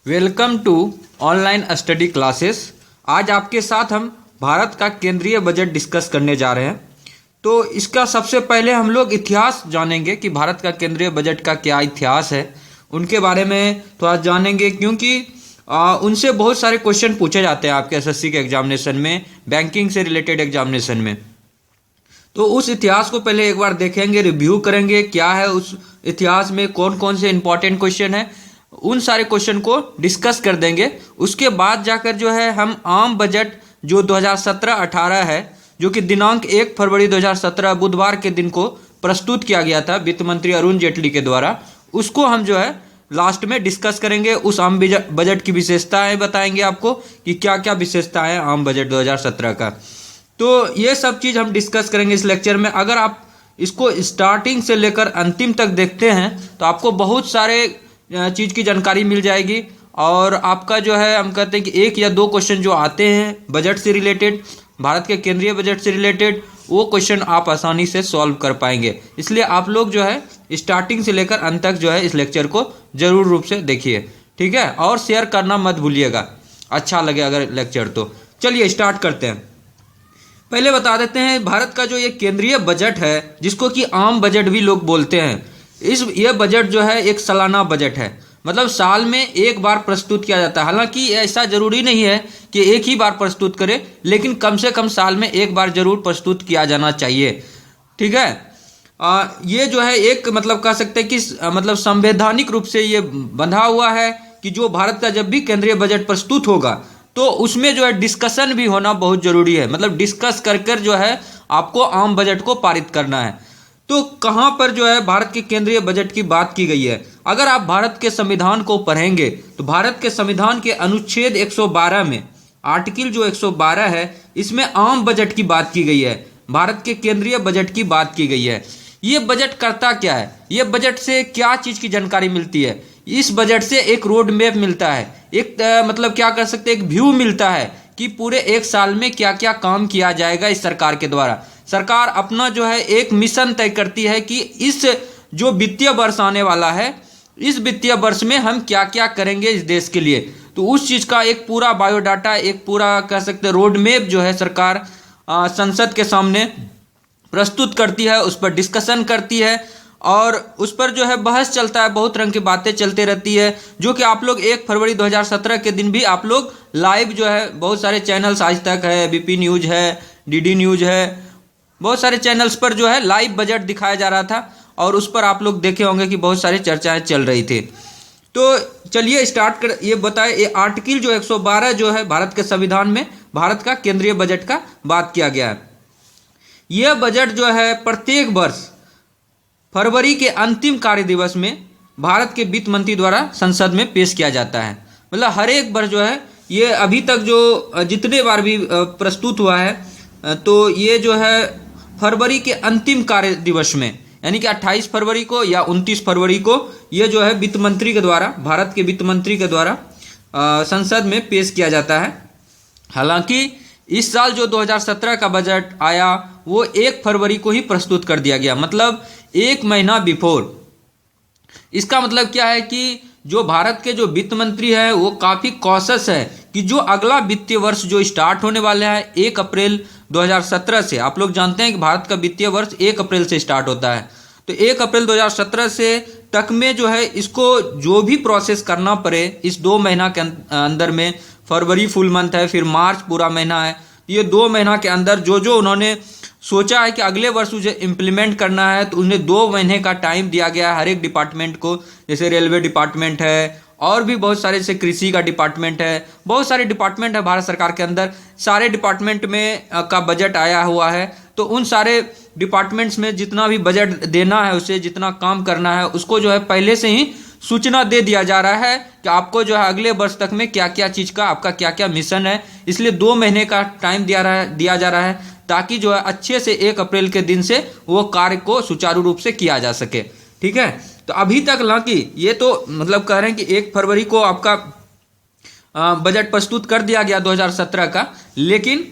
Welcome to online study classes. आज आपके साथ हम भारत का केंद्रीय बजट डिस्कस करने जा रहे हैं। तो इसका सबसे पहले हम लोग इतिहास जानेंगे कि भारत का केंद्रीय बजट का क्या इतिहास है, उनके बारे में थोड़ा जानेंगे, क्योंकि उनसे बहुत सारे क्वेश्चन पूछे जाते हैं आपके एसएससी के एग्जामिनेशन में, बैंकिंग से रिलेटेड एग्जामिनेशन में। तो उस इतिहास को पहले एक बार देखेंगे, रिव्यू करेंगे क्या है उस इतिहास में, कौन कौन से इंपॉर्टेंट क्वेश्चन है, उन सारे क्वेश्चन को डिस्कस कर देंगे। उसके बाद जाकर जो है हम आम बजट जो 2017-18 है, जो कि दिनांक 1 फरवरी 2017 बुधवार के दिन को प्रस्तुत किया गया था वित्त मंत्री अरुण जेटली के द्वारा, उसको हम जो है लास्ट में डिस्कस करेंगे। उस आम बजट की विशेषताएं बताएंगे आपको कि क्या क्या विशेषताएं आम बजट 2017 का। तो ये सब चीज़ हम डिस्कस करेंगे इस लेक्चर में। अगर आप इसको स्टार्टिंग से लेकर अंतिम तक देखते हैं तो आपको बहुत सारे चीज़ की जानकारी मिल जाएगी, और आपका जो है हम कहते हैं कि 1 या 2 क्वेश्चन जो आते हैं बजट से रिलेटेड, भारत के केंद्रीय बजट से रिलेटेड, वो क्वेश्चन आप आसानी से सॉल्व कर पाएंगे। इसलिए आप लोग जो है स्टार्टिंग से लेकर अंत तक जो है इस लेक्चर को जरूर रूप से देखिए, ठीक है, और शेयर करना मत भूलिएगा, अच्छा लगे अगर लेक्चर तो। चलिए स्टार्ट करते हैं। पहले बता देते हैं भारत का जो ये केंद्रीय बजट है, जिसको कि आम बजट भी लोग बोलते हैं, ये बजट जो है एक सालाना बजट है। मतलब साल में एक बार प्रस्तुत किया जाता है। हालांकि ऐसा जरूरी नहीं है कि एक ही बार प्रस्तुत करे, लेकिन कम से कम साल में एक बार जरूर प्रस्तुत किया जाना चाहिए, ठीक है। ये जो है एक मतलब कह सकते हैं कि मतलब संवैधानिक रूप से ये बंधा हुआ है कि जो भारत का जब भी केंद्रीय बजट प्रस्तुत होगा तो उसमें जो है डिस्कशन भी होना बहुत जरूरी है। मतलब डिस्कस कर कर जो है आपको आम बजट को पारित करना है। तो कहाँ पर जो है भारत के केंद्रीय बजट की बात की गई है? अगर आप भारत के संविधान को पढ़ेंगे तो भारत के संविधान के अनुच्छेद 112 में, आर्टिकल जो 112 है, इसमें आम बजट की बात की गई है, भारत के केंद्रीय बजट की बात की गई है। ये बजट करता क्या है? ये बजट से क्या चीज की जानकारी मिलती है? इस बजट से एक रोड मैप मिलता है, एक मतलब क्या कर सकते हैं, एक व्यू मिलता है कि पूरे एक साल में क्या क्या काम किया जाएगा इस सरकार के द्वारा। सरकार अपना जो है एक मिशन तय करती है कि इस जो वित्तीय वर्ष आने वाला है, इस वित्तीय वर्ष में हम क्या क्या करेंगे इस देश के लिए। तो उस चीज का एक पूरा बायोडाटा, एक पूरा कह सकते हैं रोड मैप जो है सरकार संसद के सामने प्रस्तुत करती है, उस पर डिस्कशन करती है, और उस पर जो है बहस चलता है, बहुत रंग की बातें चलती रहती है, जो कि आप लोग 1 फरवरी 2017 के दिन भी आप लोग लाइव जो है बहुत सारे चैनल्स, आज तक है, बीपी न्यूज है, डीडी न्यूज है, बहुत सारे चैनल्स पर जो है लाइव बजट दिखाया जा रहा था, और उस पर आप लोग देखे होंगे कि बहुत सारी चर्चाएं चल रही थी। तो चलिए स्टार्ट कर, ये बताए, ये आर्टिकल जो 112 जो है भारत के संविधान में भारत का केंद्रीय बजट का बात किया गया है। यह बजट जो है प्रत्येक वर्ष फरवरी के अंतिम कार्य दिवस में भारत के वित्त मंत्री द्वारा संसद में पेश किया जाता है। मतलब हर एक वर्ष जो है ये अभी तक जो जितने बार भी प्रस्तुत हुआ है, तो ये जो है फरवरी के अंतिम कार्य दिवस में, यानी कि 28 फरवरी को या 29 फरवरी को ये जो है वित्त मंत्री के द्वारा, भारत के वित्त मंत्री के द्वारा संसद में पेश किया जाता है। हालांकि इस साल जो 2017 का बजट आया वो 1 फरवरी को ही प्रस्तुत कर दिया गया, मतलब 1 महीना बिफोर। इसका मतलब क्या है कि जो भारत के जो वित्त मंत्री हैं वो काफ़ी कॉशस है कि जो अगला वित्तीय वर्ष जो स्टार्ट होने वाला है 1 अप्रैल 2017 से, आप लोग जानते हैं कि भारत का वित्तीय वर्ष 1 अप्रैल से स्टार्ट होता है, तो 1 अप्रैल 2017 से तक में जो है इसको जो भी प्रोसेस करना पड़े इस 2 महीना के अंदर में, फरवरी फुल मंथ है, फिर मार्च पूरा महीना है, ये 2 महीना के अंदर जो जो उन्होंने सोचा है कि अगले वर्ष उसे इम्प्लीमेंट करना है, तो उन्हें 2 महीने का टाइम दिया गया है हर एक डिपार्टमेंट को। जैसे रेलवे डिपार्टमेंट है, और भी बहुत सारे, जैसे कृषि का डिपार्टमेंट है, बहुत सारे डिपार्टमेंट है भारत सरकार के अंदर, सारे डिपार्टमेंट में का बजट आया हुआ है। तो उन सारे डिपार्टमेंट्स में जितना भी बजट देना है, उसे जितना काम करना है, उसको जो है पहले से ही सूचना दे दिया जा रहा है कि आपको जो है अगले वर्ष तक में क्या क्या चीज़ का, आपका क्या क्या मिशन है। इसलिए 2 महीने का टाइम दिया जा रहा है ताकि जो है अच्छे से 1 अप्रैल के दिन से वो कार्य को सुचारू रूप से किया जा सके, ठीक है। तो अभी तक हालांकि ये तो मतलब कह रहे हैं कि 1 फरवरी को आपका बजट प्रस्तुत कर दिया गया 2017 का, लेकिन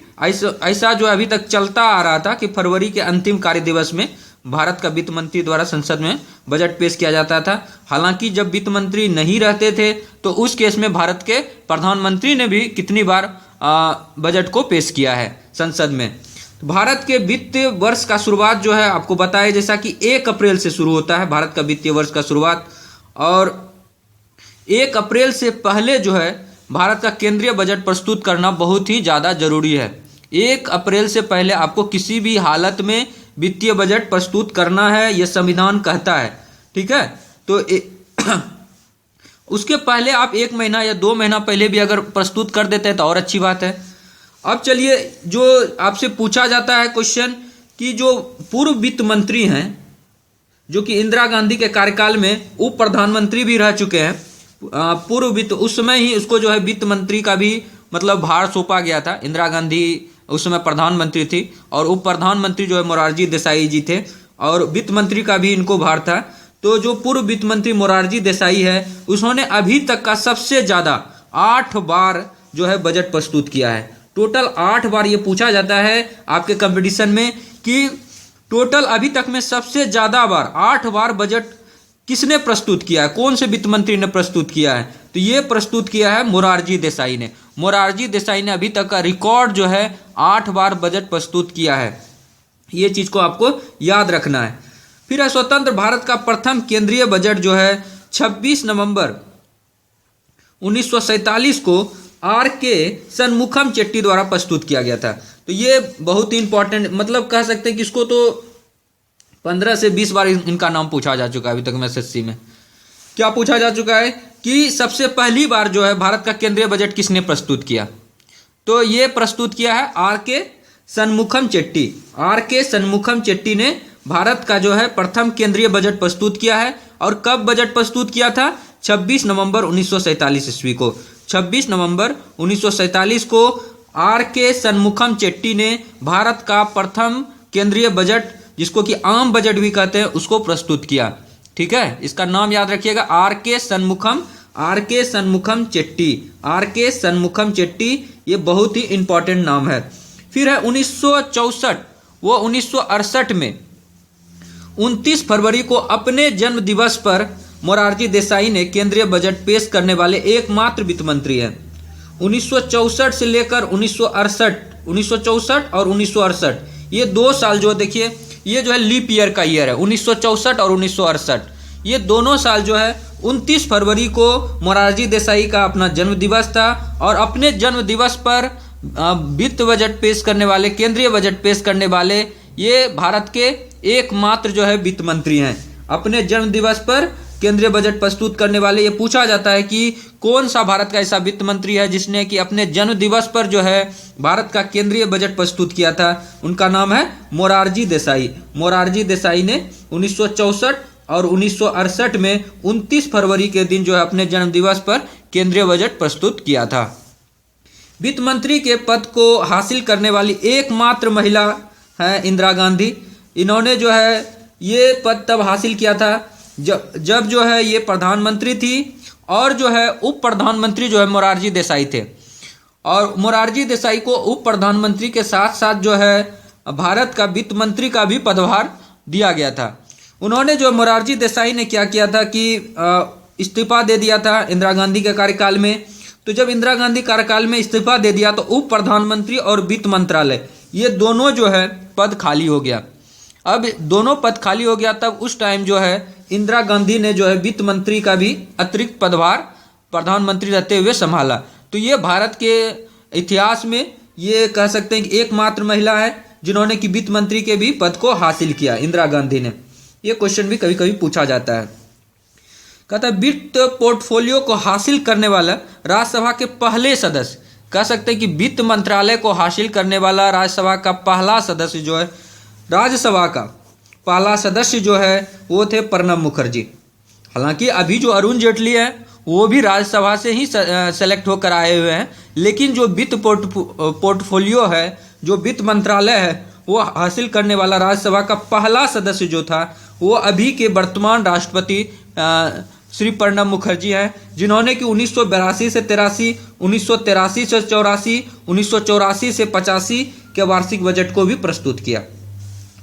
ऐसा जो अभी तक चलता आ रहा था कि फरवरी के अंतिम कार्य दिवस में भारत का वित्त मंत्री द्वारा संसद में बजट पेश किया जाता था। हालांकि जब वित्त मंत्री नहीं रहते थे तो उस केस में भारत के प्रधानमंत्री ने भी कितनी बार बजट को पेश किया है संसद में। भारत के वित्तीय वर्ष का शुरुआत जो है आपको बताया जैसा कि 1 अप्रैल से शुरू होता है भारत का वित्तीय वर्ष का शुरुआत, और 1 अप्रैल से पहले जो है भारत का केंद्रीय बजट प्रस्तुत करना बहुत ही ज़्यादा जरूरी है। 1 अप्रैल से पहले आपको किसी भी हालत में वित्तीय बजट प्रस्तुत करना है, यह संविधान कहता है, ठीक है। तो उसके पहले आप 1 महीना या 2 महीना पहले भी अगर प्रस्तुत कर देते हैं तो और अच्छी बात है। अब चलिए, जो आपसे पूछा जाता है क्वेश्चन कि जो पूर्व वित्त मंत्री हैं, जो कि इंदिरा गांधी के कार्यकाल में उप प्रधानमंत्री भी रह चुके हैं, पूर्व वित्त, उस समय ही उसको जो है वित्त मंत्री का भी मतलब भार सौंपा गया था। इंदिरा गांधी उस समय प्रधानमंत्री थी और उप प्रधानमंत्री जो है मोरारजी देसाई जी थे, और वित्त मंत्री का भी इनको भार था। तो जो पूर्व वित्त मंत्री मोरारजी देसाई है, उसने अभी तक का सबसे ज़्यादा 8 बार जो है बजट प्रस्तुत किया है। टोटल 8 बार ये पूछा जाता है आपके कंपटीशन में कि टोटल अभी तक में सबसे ज़्यादा बार 8 बार बजट किसने प्रस्तुत किया है, कौन से वित्त मंत्री ने प्रस्तुत किया है। तो ये प्रस्तुत किया है मोरारजी देसाई ने। मोरारजी देसाई ने अभी तक का रिकॉर्ड जो है 8 बार बजट प्रस्तुत किया है। ये चीज़ को आपको याद रखना है। फिर है स्वतंत्र भारत का प्रथम केंद्रीय बजट जो है 26 नवंबर 1947 को R.K. शनमुखम चेट्टी द्वारा प्रस्तुत किया गया था। तो ये बहुत ही इंपॉर्टेंट, मतलब कह सकते हैं कि इसको तो 15 से 20 बार इनका नाम पूछा जा चुका है अभी तक में एसएससी में। क्या पूछा जा चुका है कि सबसे पहली बार जो है भारत का केंद्रीय बजट किसने प्रस्तुत किया। तो ये प्रस्तुत किया है R.K. शनमुखम चेट्टी। R.K. शनमुखम चेट्टी ने भारत का जो है प्रथम केंद्रीय बजट प्रस्तुत किया है। और कब बजट प्रस्तुत किया था? 26 नवंबर 1947 ईस्वी को। 26 नवंबर 1947 को R.K. शनमुखम चेट्टी ने भारत का प्रथम केंद्रीय बजट, जिसको कि आम बजट भी कहते हैं, उसको प्रस्तुत किया। ठीक है, इसका नाम याद रखिएगा, R.K. शनमुखम चेट्टी। R.K. शनमुखम चेट्टी, ये बहुत ही इंपॉर्टेंट नाम है। फिर है 1964, वो 1968 में 29 फरवरी को अपने जन्म दिवस पर मोरारजी देसाई ने केंद्रीय बजट पेश करने वाले एकमात्र वित्त मंत्री हैं। 1964 से लेकर 1964 और 1968, ये 2 साल जो देखिए, ये जो है लीप ईयर का ईयर है। 1964 और 1968, ये दोनों साल जो है 29 फरवरी को मोरारजी देसाई का अपना जन्म दिवस था। और अपने जन्म दिवस पर वित्त बजट पेश करने वाले, केंद्रीय बजट पेश करने वाले ये भारत के एकमात्र जो है वित्त मंत्री हैं। अपने जन्म दिवस पर केंद्रीय बजट प्रस्तुत करने वाले, ये पूछा जाता है कि कौन सा भारत का ऐसा वित्त मंत्री है जिसने कि अपने जन्म दिवस पर जो है भारत का केंद्रीय बजट प्रस्तुत किया था। उनका नाम है मोरारजी देसाई। मोरारजी देसाई ने 1964 और 1968 में 29 फरवरी के दिन जो है अपने जन्म दिवस पर केंद्रीय बजट प्रस्तुत किया था। वित्त मंत्री के पद को हासिल करने वाली एकमात्र महिला है इंदिरा गांधी। इन्होंने जो है ये पद तब हासिल किया था जब जो है ये प्रधानमंत्री थी, और जो है उप प्रधानमंत्री जो है मोरारजी देसाई थे। और मोरारजी देसाई को उप प्रधानमंत्री के साथ साथ जो है भारत का वित्त मंत्री का भी पदभार दिया गया था। उन्होंने जो मोरारजी देसाई ने क्या किया था कि इस्तीफा दे दिया था इंदिरा गांधी के कार्यकाल में। तो जब इंदिरा गांधी कार्यकाल में इस्तीफा दे दिया तो उप प्रधानमंत्री और वित्त मंत्रालय, ये दोनों जो है पद खाली हो गया। अब दोनों पद खाली हो गया, तब उस टाइम जो है इंदिरा गांधी ने जो है वित्त मंत्री का भी अतिरिक्त पदभार प्रधानमंत्री रहते हुए संभाला। तो ये भारत के इतिहास में ये कह सकते हैं कि एकमात्र महिला है जिन्होंने कि वित्त मंत्री के भी पद को हासिल किया, इंदिरा गांधी ने। ये क्वेश्चन भी कभी कभी पूछा जाता है। कहता है वित्त पोर्टफोलियो को हासिल करने वाला राज्यसभा के पहले सदस्य, कह सकते हैं कि वित्त मंत्रालय को हासिल करने वाला राज्यसभा का पहला सदस्य जो है, राज्यसभा का पहला सदस्य जो है वो थे प्रणब मुखर्जी। हालांकि अभी जो अरुण जेटली है वो भी राज्यसभा से ही सेलेक्ट होकर आए हुए हैं, लेकिन जो वित्त पोर्टफोलियो है, जो वित्त मंत्रालय है, वो हासिल करने वाला राज्यसभा का पहला सदस्य जो था वो अभी के वर्तमान राष्ट्रपति श्री प्रणब मुखर्जी हैं, जिन्होंने कि 1982 से 83, 1983 से 84, 1984 से 85 के वार्षिक बजट को भी प्रस्तुत किया।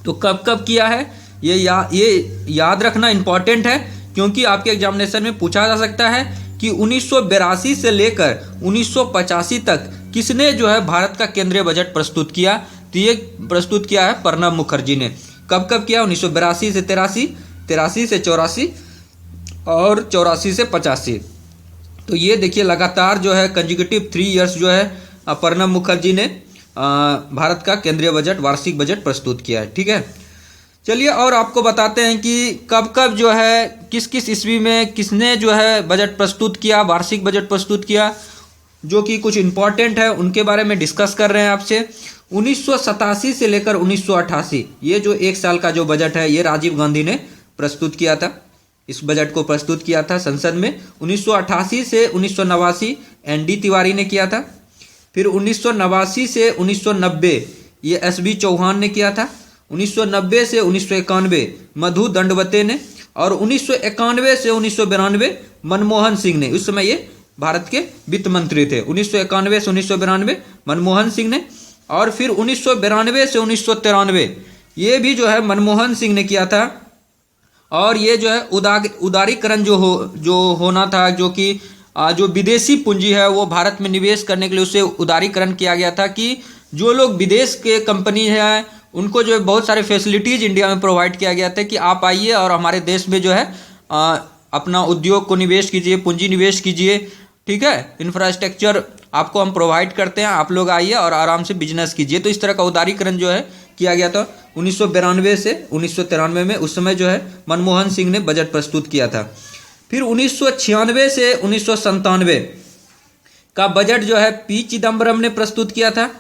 तो कब कब किया है? ये याद रखना इम्पॉर्टेंट है, क्योंकि आपके एग्जामिनेशन में पूछा जा सकता है कि 1982 से लेकर 1985 तक किसने जो है भारत का केंद्रीय बजट प्रस्तुत किया। तो ये प्रस्तुत किया है प्रणब मुखर्जी ने। कब कब किया? 1982 से 83, 83 से 84 और 84 से 85। तो ये देखिए लगातार जो है कंजिक्यूटिव 3 इयर्स जो है प्रणब मुखर्जी ने भारत का केंद्रीय बजट, वार्षिक बजट प्रस्तुत किया है। ठीक है, चलिए और आपको बताते हैं कि कब कब जो है किस किस ईस्वी में किसने जो है बजट प्रस्तुत किया, वार्षिक बजट प्रस्तुत किया, जो कि कुछ इंपॉर्टेंट है उनके बारे में डिस्कस कर रहे हैं आपसे। 1987 से लेकर 1988 ये जो 1 साल का जो बजट है ये राजीव गांधी ने प्रस्तुत किया था। इस बजट को प्रस्तुत किया था संसद में। 1988 से 1989 ND तिवारी ने किया था। फिर 1989 से 1990 ये SB चौहान ने किया था। 1990 से 1991 मधु दंडवते ने, और 1991 से 1992 मनमोहन सिंह ने। उस समय ये भारत के वित्त मंत्री थे। 1991 से 1992 मनमोहन सिंह ने, और फिर 1992 से 1993 ये भी जो है मनमोहन सिंह ने किया था। और ये जो है उदारीकरण जो होना था, जो कि जो विदेशी पूंजी है वो भारत में निवेश करने के लिए उसे उदारीकरण किया गया था, कि जो लोग विदेश के कंपनी है उनको जो है बहुत सारे फैसिलिटीज इंडिया में प्रोवाइड किया गया था कि आप आइए और हमारे देश में जो है अपना उद्योग को निवेश कीजिए, पूंजी निवेश कीजिए। ठीक है, इंफ्रास्ट्रक्चर आपको हम प्रोवाइड करते हैं, आप लोग आइए और आराम से बिजनेस कीजिए। तो इस तरह का उदारीकरण जो है किया गया था 1992 से 1993 में। उस समय जो है मनमोहन सिंह ने बजट प्रस्तुत किया था। फिर 1996 से 1997 का बजट जो है पी चिदम्बरम ने प्रस्तुत किया था।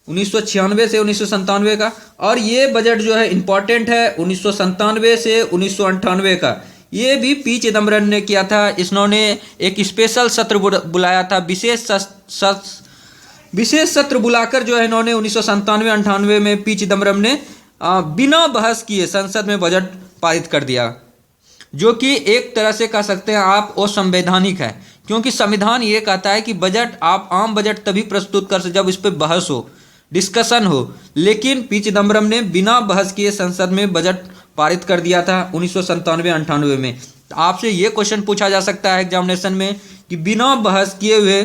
1996 से 1997 का। और ये बजट जो है इंपॉर्टेंट है 1997 से 1998 का, ये भी पी चिदम्बरम ने किया था। इन्होंने एक स्पेशल सत्र बुलाया था, विशेष सत्र बुलाकर जो है इन्होंने 1997-98 में पी चिदम्बरम ने बिना बहस किए संसद में बजट पारित कर दिया, जो कि एक तरह से कह सकते हैं आप असंवैधानिक है, क्योंकि संविधान ये कहता है कि बजट आप आम बजट तभी प्रस्तुत कर सकते जब इस पर बहस हो, डिस्कशन हो। लेकिन पी चिदम्बरम ने बिना बहस किए संसद में बजट पारित कर दिया था 1997-98 में। आपसे ये क्वेश्चन पूछा जा सकता है एग्जामिनेशन में कि बिना बहस किए हुए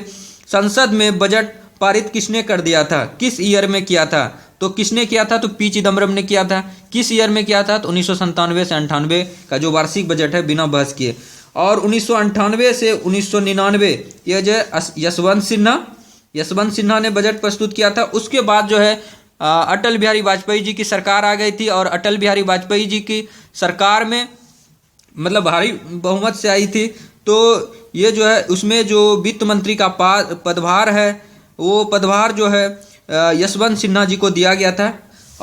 संसद में बजट पारित किसने कर दिया था, किस ईयर में किया था? तो किसने किया था? तो पी चिदम्बरम ने किया था। किस ईयर में किया था? तो 1997 से 98 का जो वार्षिक बजट है बिना बहस किए। और 1998 से 1999 ये जो यशवंत सिन्हा ने बजट प्रस्तुत किया था। उसके बाद जो है अटल बिहारी वाजपेयी जी की सरकार आ गई थी, और अटल बिहारी वाजपेयी जी की सरकार में मतलब भारी बहुमत से आई थी। तो ये जो है उसमें जो वित्त मंत्री का पदभार है वो पदभार जो है यशवंत सिन्हा जी को दिया गया था।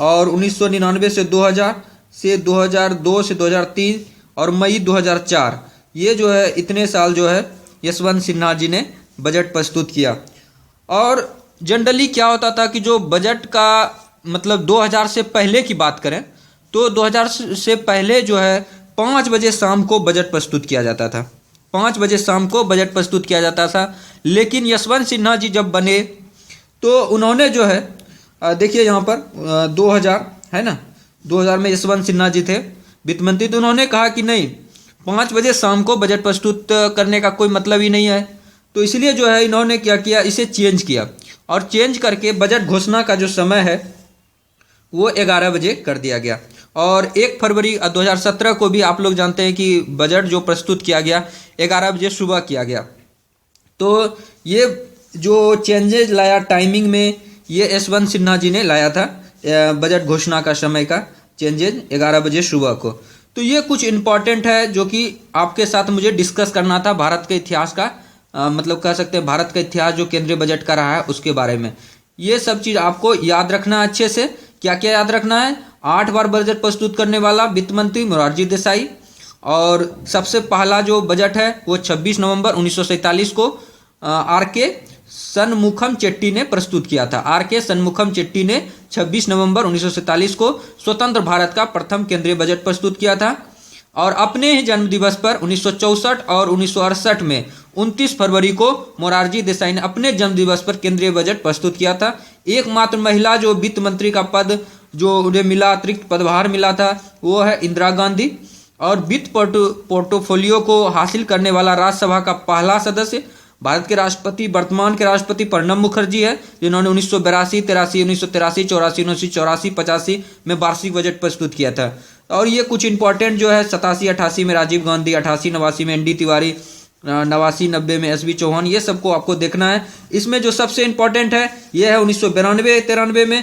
और 1999 से 2000 से 2002 से 2003 और मई 2004 ये जो है इतने साल जो है यशवंत सिन्हा जी ने बजट प्रस्तुत किया। और जनरली क्या होता था कि जो बजट का मतलब 2000 से पहले की बात करें तो 2000 से पहले जो है 5 बजे शाम को बजट प्रस्तुत किया जाता था। 5 बजे शाम को बजट प्रस्तुत किया जाता था। लेकिन यशवंत सिन्हा जी जब बने तो उन्होंने जो है देखिए यहाँ पर 2000 है ना, 2000 में यशवंत सिन्हा जी थे वित्त मंत्री। तो उन्होंने कहा कि नहीं, 5 बजे शाम को बजट प्रस्तुत करने का कोई मतलब ही नहीं है। तो इसलिए जो है इन्होंने क्या किया, इसे चेंज किया, और चेंज करके बजट घोषणा का जो समय है वो 11 बजे कर दिया गया। और 1 फरवरी 2017 को भी आप लोग जानते हैं कि बजट जो प्रस्तुत किया गया 11 बजे सुबह किया गया। तो ये जो चेंजेज लाया टाइमिंग में, ये यशवंत सिन्हा जी ने लाया था बजट घोषणा का समय का चेंजेज 11 बजे सुबह को। तो ये कुछ इम्पॉर्टेंट है जो कि आपके साथ मुझे डिस्कस करना था भारत के इतिहास का, मतलब कह सकते हैं भारत का इतिहास जो केंद्रीय बजट का रहा है उसके बारे में। ये सब चीज़ आपको याद रखना है अच्छे से। क्या क्या याद रखना है? 8 बार बजट प्रस्तुत करने वाला वित्त मंत्री मोरारजी देसाई, और सबसे पहला जो बजट है वो 26 नवंबर 1947 को R.K. सनमुखम चेट्टी ने प्रस्तुत किया था। R.K. सनमुखम चेट्टी ने 26 नवंबर 1947 को स्वतंत्र भारत का प्रथम केंद्रीय बजट प्रस्तुत किया था। और अपने ही जन्म दिवस पर 1964 और 1968 में 29 फरवरी को मोरारजी देसाई ने अपने जन्म दिवस पर केंद्रीय बजट प्रस्तुत किया था। एकमात्र महिला जो वित्त मंत्री का पद जो उन्हें मिला, अतिरिक्त पदभार मिला था, वो है इंदिरा गांधी। और वित्त पोर्टफोलियो को हासिल करने वाला राज्यसभा का पहला सदस्य भारत के राष्ट्रपति, वर्तमान के राष्ट्रपति प्रणब मुखर्जी है, जिन्होंने 1982, 83, 1983, 84, 1984, 85 में वार्षिक बजट प्रस्तुत किया था। और ये कुछ इंपॉर्टेंट जो है 87, 88 में राजीव गांधी, 88, 89 में ND तिवारी, 89, 90 में SB चौहान, ये सबको आपको देखना है। इसमें जो सबसे इंपॉर्टेंट है ये है 1992, 93 में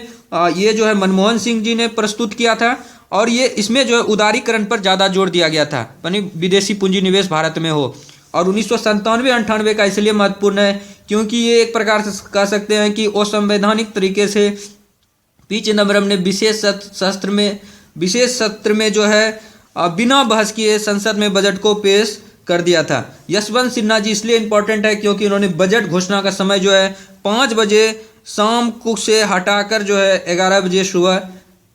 ये जो है मनमोहन सिंह जी ने प्रस्तुत किया था। और ये इसमें जो है उदारीकरण पर ज़्यादा जोर दिया गया था, यानी विदेशी पूंजी निवेश भारत में हो। और 1997, 98 का इसलिए महत्वपूर्ण है क्योंकि ये एक प्रकार से कह सकते हैं कि असंवैधानिक तरीके से पी चिदम्बरम ने विशेष सत्र में जो है बिना बहस किए संसद में बजट को पेश कर दिया था। यशवंत सिन्हा जी इसलिए इंपॉर्टेंट है क्योंकि उन्होंने बजट घोषणा का समय जो है 5 बजे शाम को से हटाकर जो है 11 बजे सुबह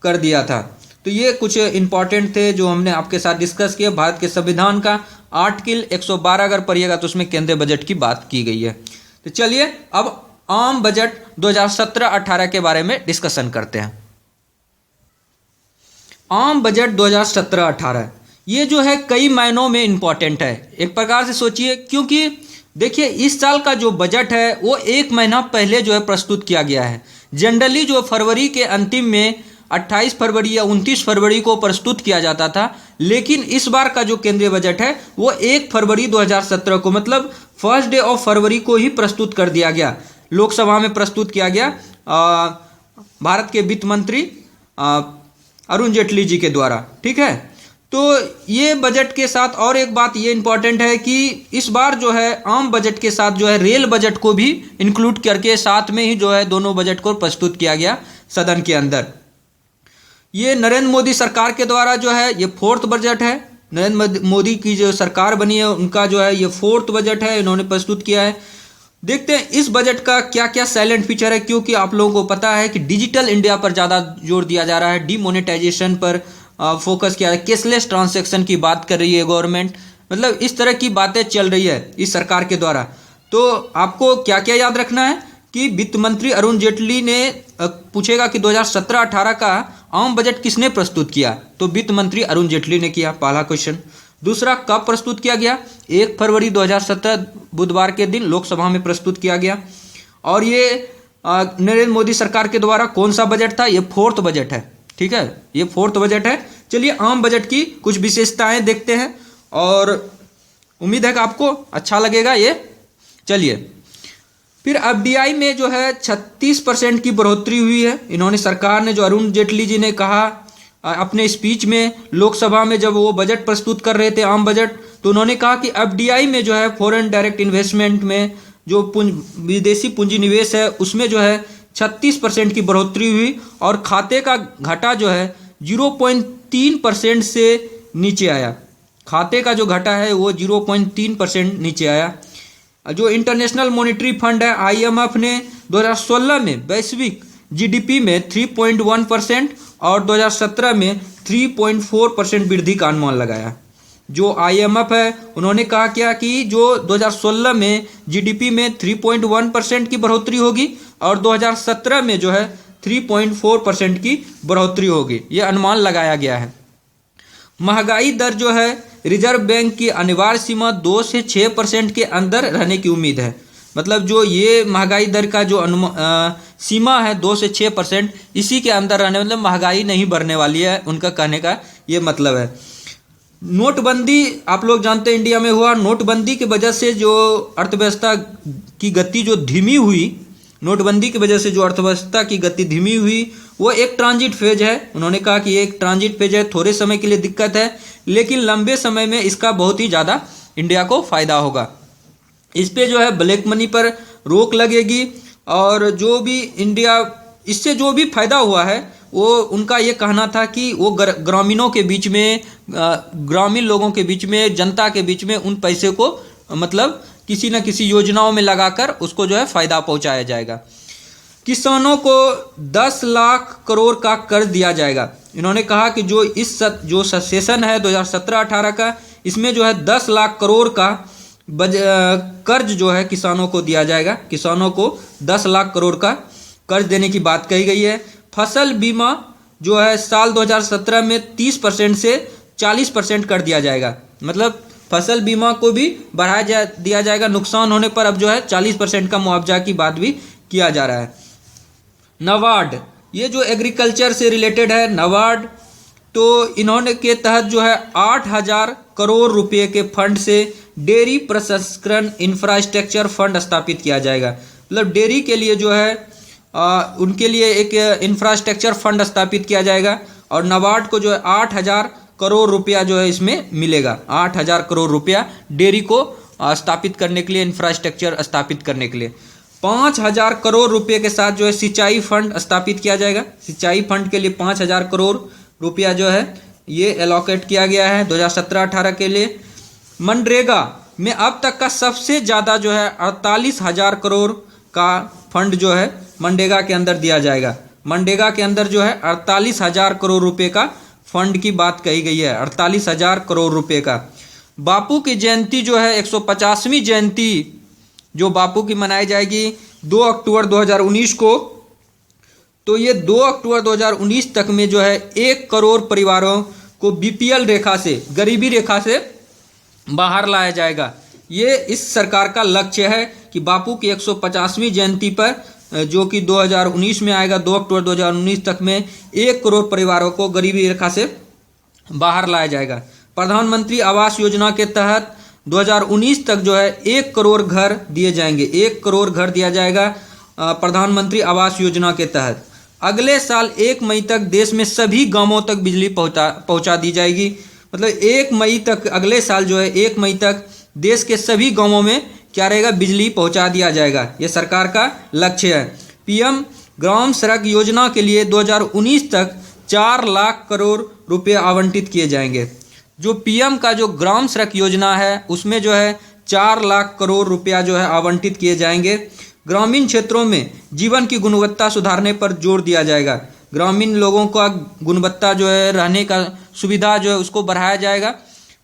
कर दिया था। तो ये कुछ इंपॉर्टेंट थे जो हमने आपके साथ डिस्कस किया। भारत के संविधान का आर्टिकल 112 अगर पढ़िएगा तो उसमें केंद्रीय बजट की बात की गई है। तो चलिए अब आम बजट 2017-18 के बारे में डिस्कशन करते हैं। आम बजट 2017-18 ये जो है कई मायनों में इंपॉर्टेंट है, एक प्रकार से सोचिए, क्योंकि देखिए इस साल का जो बजट है वो 1 महीना पहले जो है प्रस्तुत किया गया है। जनरली जो फरवरी के अंतिम में 28 फरवरी या 29 फरवरी को प्रस्तुत किया जाता था, लेकिन इस बार का जो केंद्रीय बजट है वो 1 फरवरी 2017 को, मतलब फर्स्ट डे ऑफ फरवरी को ही प्रस्तुत कर दिया गया, लोकसभा में प्रस्तुत किया गया भारत के वित्त मंत्री अरुण जेटली जी के द्वारा। ठीक है, तो ये बजट के साथ और एक बात ये इंपॉर्टेंट है कि इस बार जो है आम बजट के साथ जो है रेल बजट को भी इंक्लूड करके साथ में ही जो है दोनों बजट को प्रस्तुत किया गया सदन के अंदर। ये नरेंद्र मोदी सरकार के द्वारा जो है ये 4th बजट है। नरेंद्र मोदी की जो सरकार बनी है उनका जो है ये 4th बजट है, इन्होंने प्रस्तुत किया है। देखते हैं इस बजट का क्या क्या साइलेंट फीचर है, क्योंकि आप लोगों को पता है कि डिजिटल इंडिया पर ज़्यादा जोर दिया जा रहा है, डीमोनेटाइजेशन पर फोकस किया है, कैशलेस ट्रांजैक्शन की बात कर रही है गवर्नमेंट, मतलब इस तरह की बातें चल रही है इस सरकार के द्वारा। तो आपको क्या क्या याद रखना है कि वित्त मंत्री अरुण जेटली ने पूछेगा कि 2017-18 का आम बजट किसने प्रस्तुत किया, तो वित्त मंत्री अरुण जेटली ने किया, पहला क्वेश्चन। दूसरा, कब प्रस्तुत किया गया, 1 फरवरी 2017 बुधवार के दिन लोकसभा में प्रस्तुत किया गया। और ये नरेंद्र मोदी सरकार के द्वारा कौन सा बजट था, ये 4th बजट है। ठीक है, ये 4th बजट है। चलिए आम बजट की कुछ विशेषताएं देखते हैं और उम्मीद है कि आपको अच्छा लगेगा ये। चलिए फिर FDI में जो है 36% की बढ़ोतरी हुई है। इन्होंने सरकार ने जो अरुण जेटली जी ने कहा अपने स्पीच में लोकसभा में जब वो बजट प्रस्तुत कर रहे थे आम बजट, तो उन्होंने कहा कि FDI में जो है फॉरेन डायरेक्ट इन्वेस्टमेंट में जो विदेशी पूंजी निवेश है उसमें जो है 36% की बढ़ोतरी हुई और खाते का घाटा जो है 0.3% से नीचे आया। खाते का जो घाटा है वो 0.3% नीचे आया। जो इंटरनेशनल मॉनेटरी फंड है IMF ने 2016 में वैश्विक GDP में 3.1% और 2017 में 3.4% वृद्धि का अनुमान लगाया। जो IMF है उन्होंने कहा क्या कि जो 2016 में GDP में 3.1% की बढ़ोतरी होगी और 2017 में जो है 3.4% की बढ़ोतरी होगी, ये अनुमान लगाया गया है। महंगाई दर जो है रिजर्व बैंक की अनिवार्य सीमा 2 से 6% के अंदर रहने की उम्मीद है। मतलब जो ये महंगाई दर का जो सीमा है 2 से 6%, इसी के अंदर रहने, मतलब महंगाई नहीं बढ़ने वाली है, उनका कहने का ये मतलब है। नोटबंदी आप लोग जानते हैं इंडिया में हुआ, नोटबंदी की वजह से जो अर्थव्यवस्था की गति जो धीमी हुई, नोटबंदी की वजह से जो अर्थव्यवस्था की गति धीमी हुई वो एक ट्रांजिट फेज है। उन्होंने कहा कि ये एक ट्रांजिट फेज है, थोड़े समय के लिए दिक्कत है लेकिन लंबे समय में इसका बहुत ही ज़्यादा इंडिया को फायदा होगा। इस पे जो है ब्लैक मनी पर रोक लगेगी और जो भी इंडिया इससे जो भी फायदा हुआ है वो उनका ये कहना था कि वो ग्रामीणों के बीच में, ग्रामीण लोगों के बीच में, जनता के बीच में उन पैसे को मतलब किसी न किसी योजनाओं में लगाकर उसको जो है फायदा पहुंचाया जाएगा। किसानों को 10 लाख करोड़ का कर्ज दिया जाएगा। इन्होंने कहा कि जो सेशन है 2017-18 का, इसमें जो है 10 लाख करोड़ का कर्ज जो है किसानों को दिया जाएगा। किसानों को 10 लाख करोड़ का कर्ज देने की बात कही गई है। फसल बीमा जो है साल 2017 में 30% से 40% कर दिया जाएगा। मतलब फसल बीमा को भी दिया जाएगा। नुकसान होने पर अब जो है 40% का मुआवजा की बात भी किया जा रहा है। नाबार्ड, ये जो एग्रीकल्चर से रिलेटेड है नाबार्ड, तो इन्होंने के तहत जो है 8,000 करोड़ रुपए के फंड से डेयरी प्रसंस्करण इंफ्रास्ट्रक्चर फंड स्थापित किया जाएगा। मतलब डेयरी के लिए जो है उनके लिए एक इंफ्रास्ट्रक्चर फंड स्थापित किया जाएगा और नाबार्ड को जो है 8,000 करोड़ रुपया जो है इसमें मिलेगा। 8,000 करोड़ रुपया डेयरी को स्थापित करने के लिए, इंफ्रास्ट्रक्चर स्थापित करने के लिए। 5,000 करोड़ रुपए के साथ जो है सिंचाई फंड स्थापित किया जाएगा। सिंचाई फंड के लिए 5,000 करोड़ रुपया जो है ये एलोकेट किया गया है 2017-18 के लिए। मनरेगा में अब तक का सबसे ज़्यादा जो है 48,000 करोड़ का फंड जो है मनरेगा के अंदर दिया जाएगा। मनरेगा के अंदर जो है 48,000 करोड़ रुपए का फंड की बात कही गई है, 48,000 करोड़ रुपए का। बापू की जयंती जो है 150वीं जयंती जो बापू की मनाई जाएगी 2 अक्टूबर 2019 को। तो ये 2 अक्टूबर 2019 तक में जो है 1 करोड़ परिवारों को बीपीएल रेखा से, गरीबी रेखा से बाहर लाया जाएगा। ये इस सरकार का लक्ष्य है कि बापू की 150वीं जयंती पर जो कि 2019 में आएगा, 2 अक्टूबर 2019 तक में 1 करोड़ परिवारों को गरीबी रेखा से बाहर लाया जाएगा। प्रधानमंत्री आवास योजना के तहत 2019 तक जो है 1 करोड़ घर दिए जाएंगे। 1 करोड़ घर दिया जाएगा प्रधानमंत्री आवास योजना के तहत। अगले साल 1 मई तक देश में सभी गांवों तक बिजली पहुंचा दी जाएगी। मतलब 1 मई तक, अगले साल जो है 1 मई तक देश के सभी गांवों में क्या रहेगा, बिजली पहुंचा दिया जाएगा। ये सरकार का लक्ष्य है। पीएम ग्राम सड़क योजना के लिए 2019 तक 4 लाख करोड़ रुपए आवंटित किए जाएंगे। जो पीएम का जो ग्राम सड़क योजना है उसमें जो है 4 लाख करोड़ रुपया जो है आवंटित किए जाएंगे। ग्रामीण क्षेत्रों में जीवन की गुणवत्ता सुधारने पर जोर दिया जाएगा। ग्रामीण लोगों का गुणवत्ता जो है, रहने का सुविधा जो है उसको बढ़ाया जाएगा।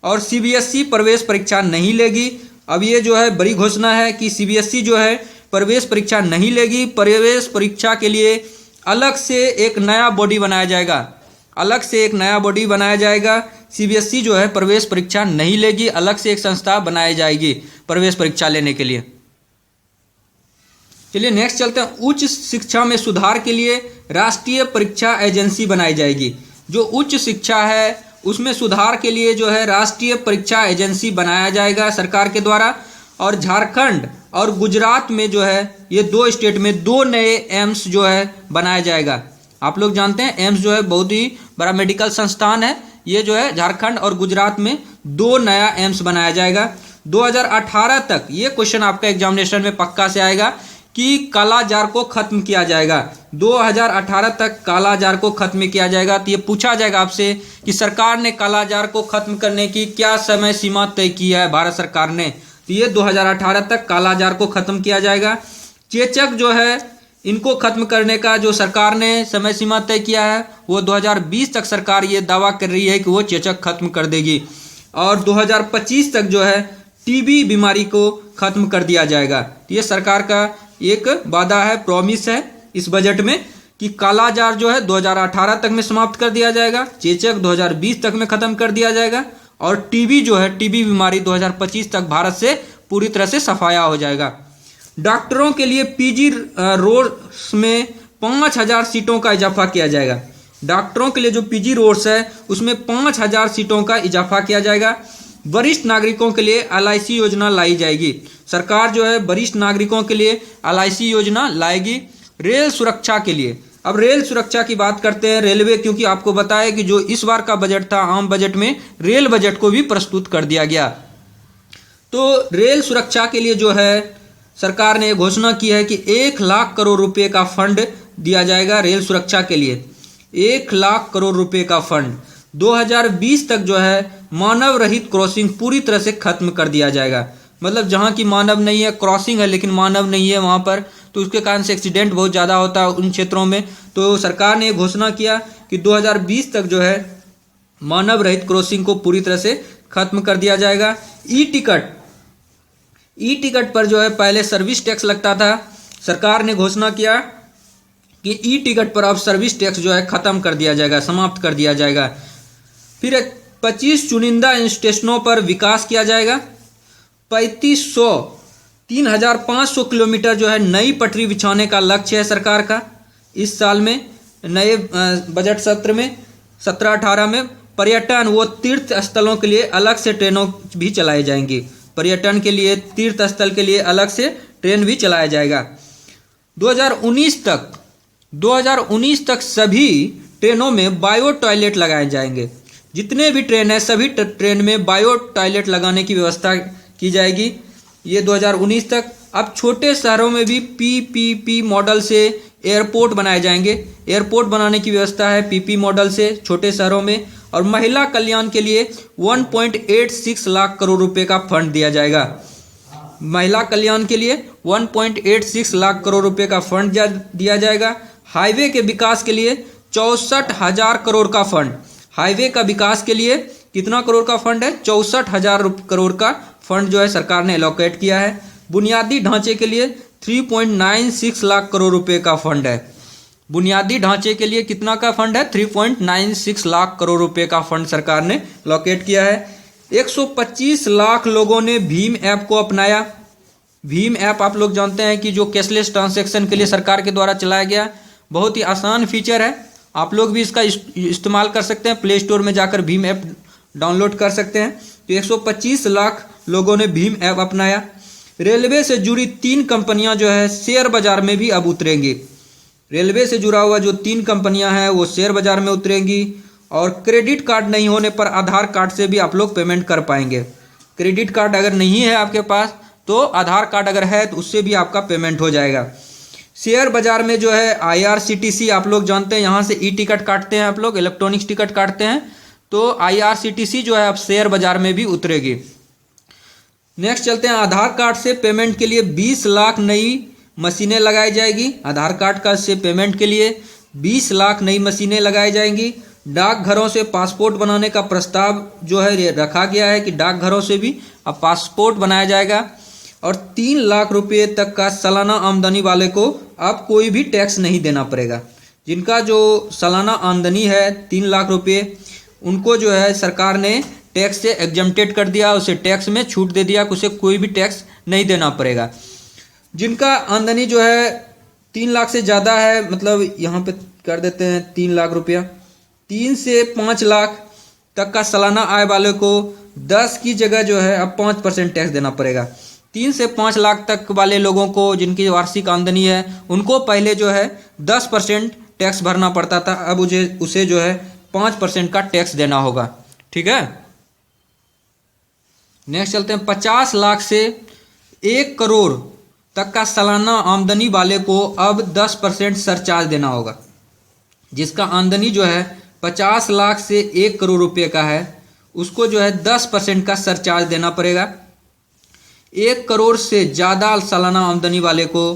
और सीबीएसई प्रवेश परीक्षा नहीं लेगी। अब ये जो है बड़ी घोषणा है कि सीबीएसई जो है प्रवेश परीक्षा नहीं लेगी। प्रवेश परीक्षा के लिए अलग से एक नया बॉडी बनाया जाएगा। अलग से एक नया बॉडी बनाया जाएगा। सीबीएसई जो है प्रवेश परीक्षा नहीं लेगी, अलग से एक संस्था बनाई जाएगी प्रवेश परीक्षा लेने के लिए। चलिए नेक्स्ट चलते हैं। उच्च शिक्षा में सुधार के लिए राष्ट्रीय परीक्षा एजेंसी बनाई जाएगी। जो उच्च शिक्षा है उसमें सुधार के लिए जो है राष्ट्रीय परीक्षा एजेंसी बनाया जाएगा सरकार के द्वारा। और झारखंड और गुजरात में जो है ये 2 स्टेट में 2 नए एम्स जो है बनाया जाएगा। आप लोग जानते हैं एम्स जो है बहुत ही बड़ा मेडिकल संस्थान है। ये जो है झारखंड और गुजरात में 2 नया एम्स बनाया जाएगा। 2018 तक ये क्वेश्चन आपका एग्जामिनेशन में पक्का से आएगा कि कालाजार को खत्म किया जाएगा। 2018 तक कालाजार को खत्म किया जाएगा। तो ये पूछा जाएगा आपसे कि सरकार ने कालाजार को खत्म करने की क्या समय सीमा तय की है भारत सरकार ने। तो ये 2018 तक कालाजार को खत्म किया जाएगा। चेचक जो है इनको खत्म करने का जो सरकार ने समय सीमा तय किया है वो 2020 तक सरकार ये दावा कर रही है कि वो चेचक खत्म कर देगी। और 2025 तक जो है टीबी बीमारी को खत्म कर दिया जाएगा। तो ये सरकार का एक वादा है, प्रॉमिस है इस बजट में कि कालाजार जो है 2018 तक में समाप्त कर दिया जाएगा, चेचक 2020 तक में खत्म कर दिया जाएगा और टीबी जो है, टीबी बीमारी 2025 तक भारत से पूरी तरह से सफाया हो जाएगा। डॉक्टरों के लिए पीजी रोड्स में 5,000 सीटों का इजाफा किया जाएगा। डॉक्टरों के लिए जो पीजी रोड्स है उसमें 5,000 सीटों का इजाफा किया जाएगा। वरिष्ठ नागरिकों के लिए एलआईसी योजना लाई जाएगी। सरकार जो है वरिष्ठ नागरिकों के लिए एलआईसी योजना लाएगी। रेल सुरक्षा के लिए, अब रेल सुरक्षा की बात करते हैं। रेलवे, क्योंकि आपको बताया कि जो इस बार का बजट था आम बजट में रेल बजट को भी प्रस्तुत कर दिया गया। तो रेल सुरक्षा के लिए जो है सरकार ने घोषणा की है कि 1 लाख करोड़ रुपए का फंड दिया जाएगा रेल सुरक्षा के लिए। 1 लाख करोड़ रुपए का फंड 2020 तक जो है मानव रहित क्रॉसिंग पूरी तरह से खत्म कर दिया जाएगा। मतलब जहाँ की मानव नहीं है, क्रॉसिंग है लेकिन मानव नहीं है वहाँ पर, तो उसके कारण से एक्सीडेंट बहुत ज़्यादा होता है उन क्षेत्रों में। तो सरकार ने घोषणा किया कि 2020 तक जो है मानव रहित क्रॉसिंग को पूरी तरह से खत्म कर दिया जाएगा। ई टिकट पर जो है पहले सर्विस टैक्स लगता था। सरकार ने घोषणा किया कि ई टिकट पर अब सर्विस टैक्स जो है ख़त्म कर दिया जाएगा, समाप्त कर दिया जाएगा। फिर 25 चुनिंदा स्टेशनों पर विकास किया जाएगा। 3,500 किलोमीटर जो है नई पटरी बिछाने का लक्ष्य है सरकार का इस साल में। नए बजट सत्र में 17-18 में पर्यटन व तीर्थ स्थलों के लिए अलग से ट्रेनों भी चलाई जाएंगी। पर्यटन के लिए, तीर्थ स्थल के लिए अलग से ट्रेन भी चलाया जाएगा। 2019 तक सभी ट्रेनों में बायो टॉयलेट लगाए जाएंगे। जितने भी ट्रेन हैं सभी ट्रेन में बायो टॉयलेट लगाने की व्यवस्था की जाएगी, ये 2019 तक। अब छोटे शहरों में भी पीपीपी मॉडल से एयरपोर्ट बनाए जाएंगे। एयरपोर्ट बनाने की व्यवस्था है पीपी मॉडल से छोटे शहरों में। और महिला कल्याण के लिए 1.86 लाख करोड़ रुपए का फंड दिया जाएगा। महिला कल्याण के लिए 1.86 लाख करोड़ रुपए का फंड दिया जाएगा। हाईवे के विकास के लिए 64,000 करोड़ का फंड। हाईवे का विकास के लिए कितना करोड़ का फंड है? 64,000 करोड़ का फंड जो है सरकार ने एलोकेट किया है। बुनियादी ढांचे के लिए 3.96 लाख करोड़ रुपए का फंड है। बुनियादी ढांचे के लिए कितना का फंड है? 3.96 लाख करोड़ रुपए का फंड सरकार ने एलोकेट किया है। 125 लाख लोगों ने भीम ऐप को अपनाया। भीम ऐप आप लोग जानते हैं कि जो कैशलेस ट्रांजैक्शन के लिए सरकार के द्वारा चलाया गया, बहुत ही आसान फीचर है। आप लोग भी इसका इस्तेमाल कर सकते हैं, प्ले स्टोर में जाकर भीम ऐप डाउनलोड कर सकते हैं। तो 125 लाख लोगों ने भीम ऐप अपनाया। रेलवे से जुड़ी 3 कंपनियां जो है शेयर बाजार में भी अब उतरेंगी। रेलवे से जुड़ा हुआ जो 3 कंपनियां हैं वो शेयर बाजार में उतरेंगी। और क्रेडिट कार्ड नहीं होने पर आधार कार्ड से भी आप लोग पेमेंट कर पाएंगे। क्रेडिट कार्ड अगर नहीं है आपके पास तो आधार कार्ड अगर है तो उससे भी आपका पेमेंट हो जाएगा। शेयर बाजार में जो है IRCTC आप लोग जानते हैं, यहाँ से ई टिकट काटते हैं आप लोग, इलेक्ट्रॉनिक्स टिकट काटते हैं। तो IRCTC जो है अब शेयर बाजार में भी उतरेगी। नेक्स्ट चलते हैं, आधार कार्ड से पेमेंट के लिए 20 लाख नई मशीनें लगाई जाएगी। आधार कार्ड का से पेमेंट के लिए 20 लाख नई मशीनें लगाई जाएंगी। डाकघरों से पासपोर्ट बनाने का प्रस्ताव जो है रखा गया है कि डाकघरों से भी अब पासपोर्ट बनाया जाएगा। और 3 लाख रुपए तक का सालाना आमदनी वाले को अब कोई भी टैक्स नहीं देना पड़ेगा। जिनका जो सालाना आमदनी है 3 लाख रुपए, उनको जो है सरकार ने टैक्स से एग्जम्प्टेड कर दिया, उसे टैक्स में छूट दे दिया, उसे कोई भी टैक्स नहीं देना पड़ेगा। जिनका आमदनी जो है 3 लाख से ज़्यादा है, मतलब यहाँ पे कर देते हैं 3 लाख रुपया, 3 से 5 लाख तक का सालाना आय वाले को 10 की जगह जो है अब 5% टैक्स देना पड़ेगा। 3 से 5 लाख तक वाले लोगों को जिनकी वार्षिक आमदनी है उनको पहले जो है 10% टैक्स भरना पड़ता था, अब उसे जो है 5% का टैक्स देना होगा। ठीक है, नेक्स्ट चलते हैं, 50 लाख से 1 करोड़ तक का सालाना आमदनी वाले को अब 10% सरचार्ज देना होगा। जिसका आमदनी जो है 50 लाख से 1 करोड़ रुपए का है उसको जो है 10% का सरचार्ज देना पड़ेगा। 1 करोड़ से ज़्यादा सालाना आमदनी वाले को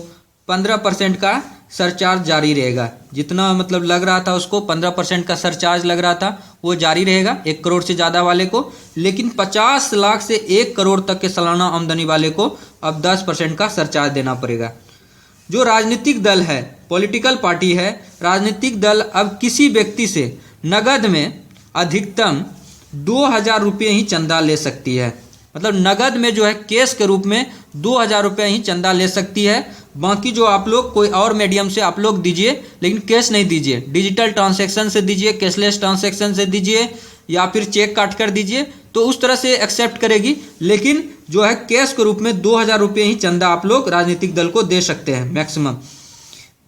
15% का सरचार्ज जारी रहेगा। जितना मतलब लग रहा था उसको 15% का सरचार्ज लग रहा था वो जारी रहेगा 1 करोड़ से ज़्यादा वाले को। लेकिन 50 लाख से 1 करोड़ तक के सालाना आमदनी वाले को अब 10% का सरचार्ज देना पड़ेगा। जो राजनीतिक दल है, पॉलिटिकल पार्टी है, राजनीतिक दल अब किसी व्यक्ति से नगद में अधिकतम 2,000 रुपये ही चंदा ले सकती है। मतलब नगद में जो है कैश के रूप में 2,000 रुपये ही चंदा ले सकती है। बाकी जो आप लोग कोई और मीडियम से आप लोग दीजिए, लेकिन कैश नहीं दीजिए। डिजिटल ट्रांजैक्शन से दीजिए, कैशलेस ट्रांजैक्शन से दीजिए या फिर चेक काट कर दीजिए तो उस तरह से एक्सेप्ट करेगी। लेकिन जो है कैश के रूप में 2,000 रुपये ही चंदा आप लोग राजनीतिक दल को दे सकते हैं मैक्सिमम।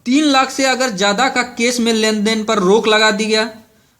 3 लाख से अगर ज़्यादा का केस में लेन देन पर रोक लगा दिया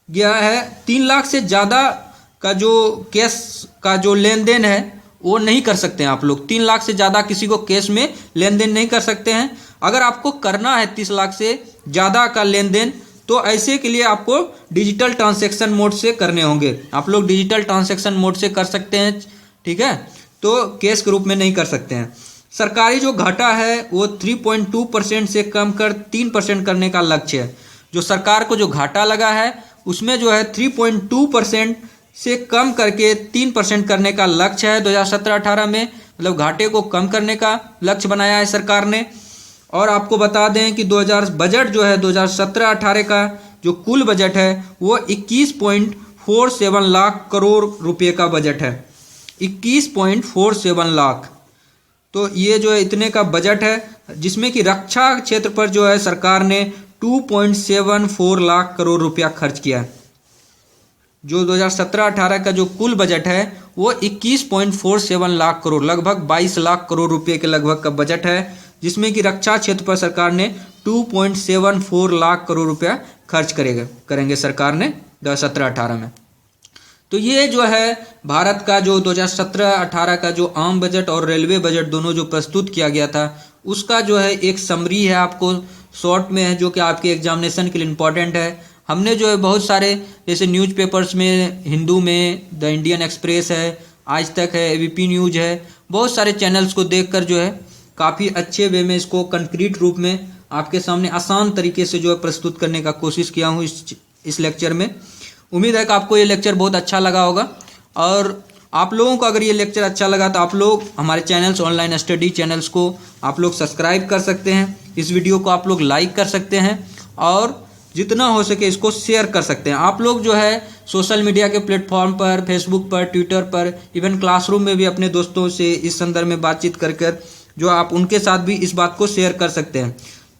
गया है। 3 लाख से ज़्यादा का जो कैश का जो लेन देन है वो नहीं कर सकते हैं आप लोग। 3 लाख से ज़्यादा किसी को कैश में लेन देन नहीं कर सकते हैं। अगर आपको करना है 30 लाख से ज़्यादा का लेन देन तो ऐसे के लिए आपको डिजिटल ट्रांजैक्शन मोड से करने होंगे। आप लोग डिजिटल ट्रांजैक्शन मोड से कर सकते हैं, ठीक है, तो कैश के रूप में नहीं कर सकते हैं। सरकारी जो घाटा है वो 3.2% से कम कर 3% करने का लक्ष्य है। जो सरकार को जो घाटा लगा है उसमें जो है 3.2% से कम करके 3% करने का लक्ष्य है 2017-18 में। मतलब घाटे को कम करने का लक्ष्य बनाया है सरकार ने। और आपको बता दें कि 2000 बजट जो है 2017-18 का जो कुल बजट है वो 21.47 लाख करोड़ रुपए का बजट है। 21.47 लाख। तो ये जो है इतने का बजट है, जिसमें कि रक्षा क्षेत्र पर जो है सरकार ने 2.74 लाख करोड़ रुपया खर्च किया है। जो 2017-18 का जो कुल बजट है वो 21.47 लाख करोड़, लगभग 22 लाख करोड़ रुपए के लगभग का बजट है, जिसमें कि रक्षा क्षेत्र पर सरकार ने 2.74 लाख करोड़ रुपया खर्च करेंगे सरकार ने 2017-18 में। तो ये जो है भारत का जो 2017-18 का जो आम बजट और रेलवे बजट दोनों जो प्रस्तुत किया गया था उसका जो है एक समरी है, आपको शॉर्ट में है, जो कि आपके एग्जामिनेशन के लिए इम्पोर्टेंट है। हमने जो है बहुत सारे जैसे न्यूज़पेपर्स में, हिंदू में द इंडियन एक्सप्रेस है, आज तक है, एबीपी न्यूज है, बहुत सारे चैनल्स को देखकर जो है काफ़ी अच्छे वे में इसको कंक्रीट रूप में आपके सामने आसान तरीके से जो है प्रस्तुत करने का कोशिश किया हूँ इस लेक्चर में। उम्मीद है कि आपको ये लेक्चर बहुत अच्छा लगा होगा, और आप लोगों को अगर ये लेक्चर अच्छा लगा तो आप लोग हमारे चैनल्स, ऑनलाइन स्टडी चैनल्स को आप लोग सब्सक्राइब कर सकते हैं, इस वीडियो को आप लोग लाइक कर सकते हैं, और जितना हो सके इसको शेयर कर सकते हैं। आप लोग जो है सोशल मीडिया के प्लेटफॉर्म पर, फेसबुक पर, ट्विटर पर, इवन क्लासरूम में भी अपने दोस्तों से इस संदर्भ में बातचीत कर जो आप उनके साथ भी इस बात को शेयर कर सकते हैं।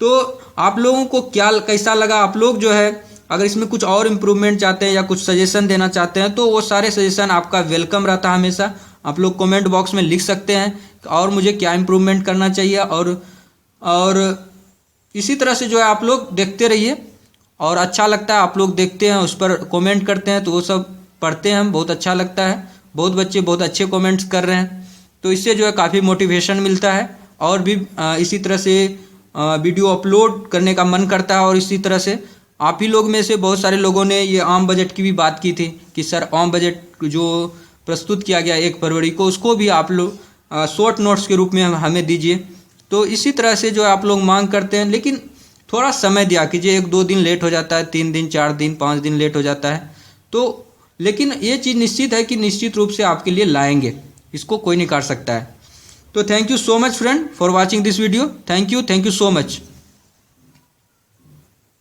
तो आप लोगों को कैसा लगा, आप लोग जो है अगर इसमें कुछ और इम्प्रूवमेंट चाहते हैं या कुछ सजेशन देना चाहते हैं तो वो सारे सजेशन आपका वेलकम रहता है हमेशा। आप लोग कमेंट बॉक्स में लिख सकते हैं और मुझे क्या इम्प्रूवमेंट करना चाहिए, और इसी तरह से जो है आप लोग देखते रहिए, और अच्छा लगता है आप लोग देखते हैं, उस पर कमेंट करते हैं, तो वो सब पढ़ते हैं हम, बहुत अच्छा लगता है। बहुत बच्चे बहुत अच्छे कमेंट्स कर रहे हैं, तो इससे जो है काफ़ी मोटिवेशन मिलता है, और भी इसी तरह से वीडियो अपलोड करने का मन करता है। और इसी तरह से आप ही लोग में से बहुत सारे लोगों ने ये आम बजट की भी बात की थी कि सर आम बजट जो प्रस्तुत किया गया 1 फरवरी को, उसको भी आप लोग शॉर्ट नोट्स के रूप में हमें दीजिए। तो इसी तरह से जो आप लोग मांग करते हैं, लेकिन थोड़ा समय दिया कीजिए, 1-2 दिन लेट हो जाता है, 3 दिन, 4 दिन, 5 दिन लेट हो जाता है, तो लेकिन ये चीज़ निश्चित है कि निश्चित रूप से आपके लिए लाएंगे, इसको कोई नहीं काट सकता है। तो thank you so much friend for watching this video. Thank you so much.